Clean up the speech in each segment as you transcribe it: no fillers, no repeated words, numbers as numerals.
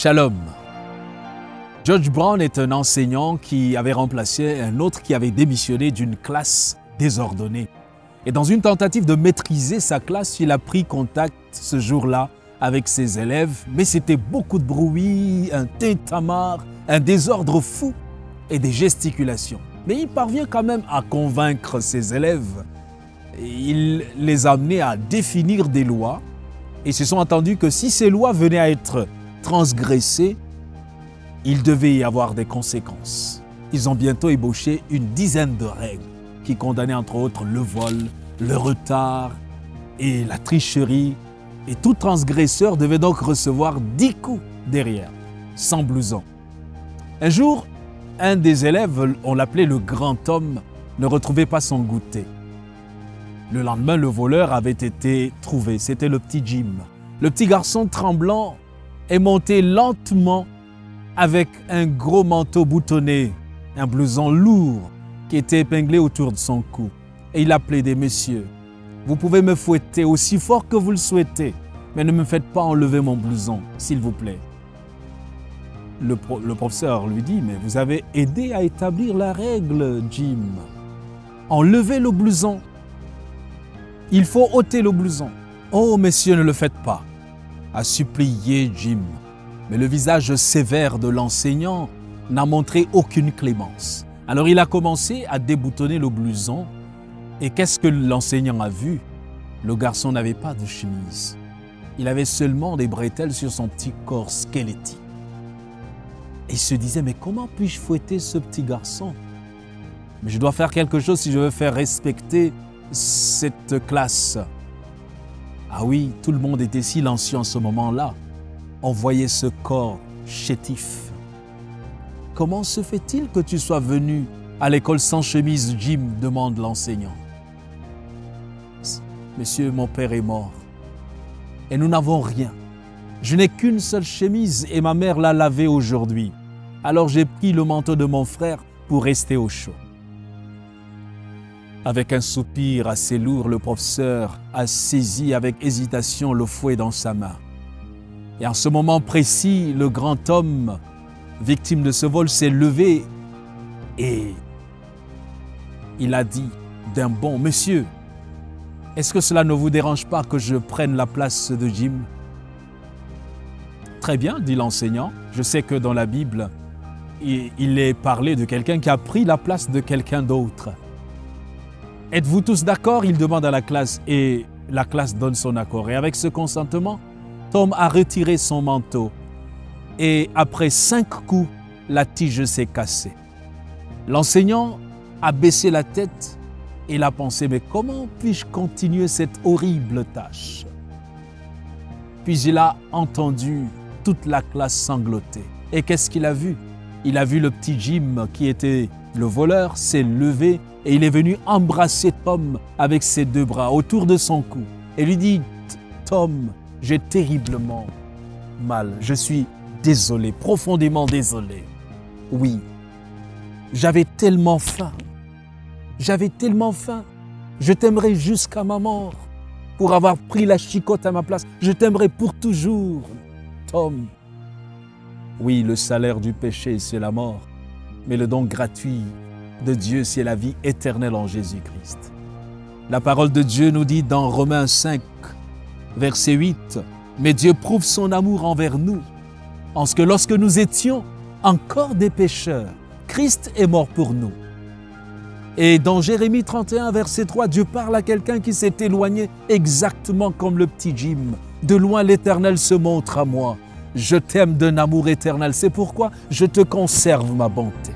Shalom. George Brown est un enseignant qui avait remplacé un autre qui avait démissionné d'une classe désordonnée. Et dans une tentative de maîtriser sa classe, il a pris contact ce jour-là avec ses élèves, mais c'était beaucoup de bruit, un tintamarre, un désordre fou et des gesticulations. Mais il parvient quand même à convaincre ses élèves. Il les a amenés à définir des lois et se sont entendus que si ces lois venaient à être transgressées, il devait y avoir des conséquences. Ils ont bientôt ébauché une dizaine de règles qui condamnaient entre autres le vol, le retard et la tricherie. Et tout transgresseur devait donc recevoir 10 coups derrière, sans blouson. Un jour, un des élèves, on l'appelait le grand homme, ne retrouvait pas son goûter. Le lendemain, le voleur avait été trouvé, c'était le petit Jim. Le petit garçon tremblant est monté lentement avec un gros manteau boutonné, un blouson lourd qui était épinglé autour de son cou. Et il a plaidé, « Messieurs, vous pouvez me fouetter aussi fort que vous le souhaitez, mais ne me faites pas enlever mon blouson, s'il vous plaît. » Le professeur lui dit, « Mais vous avez aidé à établir la règle, Jim. Enlevez le blouson. Il faut ôter le blouson. »« Oh, messieurs, ne le faites pas, » a supplié Jim. Mais le visage sévère de l'enseignant n'a montré aucune clémence. Alors il a commencé à déboutonner le blouson. Et qu'est-ce que l'enseignant a vu? Le garçon n'avait pas de chemise. Il avait seulement des bretelles sur son petit corps squelettique. Et il se disait, mais comment puis-je fouetter ce petit garçon? Mais je dois faire quelque chose si je veux faire respecter cette classe. Ah oui, tout le monde était silencieux en ce moment-là. On voyait ce corps chétif. Comment se fait-il que tu sois venu à l'école sans chemise, Jim? Demande l'enseignant. Monsieur, mon père est mort et nous n'avons rien. Je n'ai qu'une seule chemise et ma mère l'a lavée aujourd'hui. Alors j'ai pris le manteau de mon frère pour rester au chaud. Avec un soupir assez lourd, le professeur a saisi avec hésitation le fouet dans sa main. Et en ce moment précis, le grand homme, victime de ce vol, s'est levé et il a dit d'un bond, « Monsieur, est-ce que cela ne vous dérange pas que je prenne la place de Jim ?» « Très bien, dit l'enseignant. Je sais que dans la Bible, il est parlé de quelqu'un qui a pris la place de quelqu'un d'autre. Êtes-vous tous d'accord? Il demande à la classe et la classe donne son accord. Et avec ce consentement, Tom a retiré son manteau et après 5 coups, la tige s'est cassée. L'enseignant a baissé la tête et il a pensé, mais comment puis-je continuer cette horrible tâche? Puis il a entendu toute la classe sangloter. Et qu'est-ce qu'il a vu? Il a vu le petit Jim qui était le voleur s'est levé et il est venu embrasser Tom avec ses 2 bras autour de son cou et lui dit, « Tom, j'ai terriblement mal. Je suis désolé, profondément désolé. Oui, j'avais tellement faim. J'avais tellement faim. Je t'aimerais jusqu'à ma mort pour avoir pris la chicotte à ma place. Je t'aimerais pour toujours, Tom. » Oui, le salaire du péché, c'est la mort, mais le don gratuit de Dieu, c'est la vie éternelle en Jésus-Christ. La parole de Dieu nous dit dans Romains 5, verset 8, « Mais Dieu prouve son amour envers nous, en ce que lorsque nous étions encore des pécheurs, Christ est mort pour nous. » Et dans Jérémie 31, verset 3, Dieu parle à quelqu'un qui s'est éloigné exactement comme le petit Jim. « De loin l'Éternel se montre à moi. Je t'aime d'un amour éternel. C'est pourquoi je te conserve ma bonté. »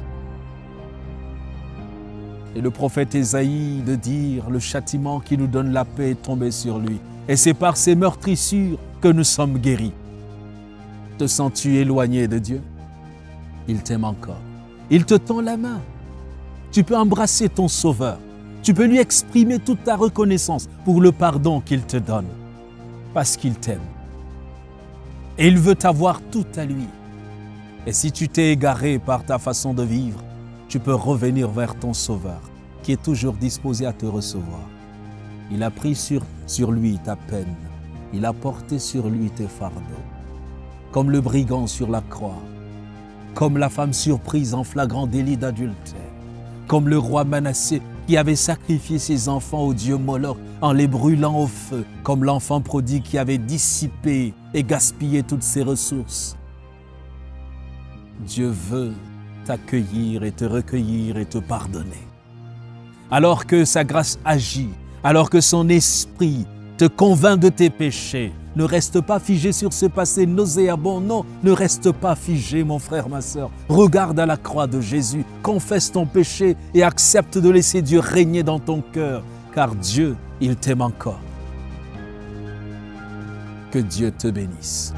Et le prophète Ésaïe de dire, le châtiment qui nous donne la paix est tombé sur lui. Et c'est par ses meurtrissures que nous sommes guéris. Te sens-tu éloigné de Dieu? Il t'aime encore. Il te tend la main. Tu peux embrasser ton Sauveur. Tu peux lui exprimer toute ta reconnaissance pour le pardon qu'il te donne. Parce qu'il t'aime. Et il veut t'avoir tout à lui. Et si tu t'es égaré par ta façon de vivre, tu peux revenir vers ton Sauveur, qui est toujours disposé à te recevoir. Il a pris sur lui ta peine. Il a porté sur lui tes fardeaux. comme le brigand sur la croix, comme la femme surprise en flagrant délit d'adultère, comme le roi Manassé qui avait sacrifié ses enfants au dieu Moloch en les brûlant au feu, comme l'enfant prodigue qui avait dissipé et gaspillé toutes ses ressources. Dieu veut t'accueillir et te recueillir et te pardonner. Alors que sa grâce agit, alors que son esprit te convainc de tes péchés, ne reste pas figé sur ce passé nauséabond, non, ne reste pas figé, mon frère, ma sœur. Regarde à la croix de Jésus, confesse ton péché et accepte de laisser Dieu régner dans ton cœur, car Dieu, il t'aime encore. Que Dieu te bénisse.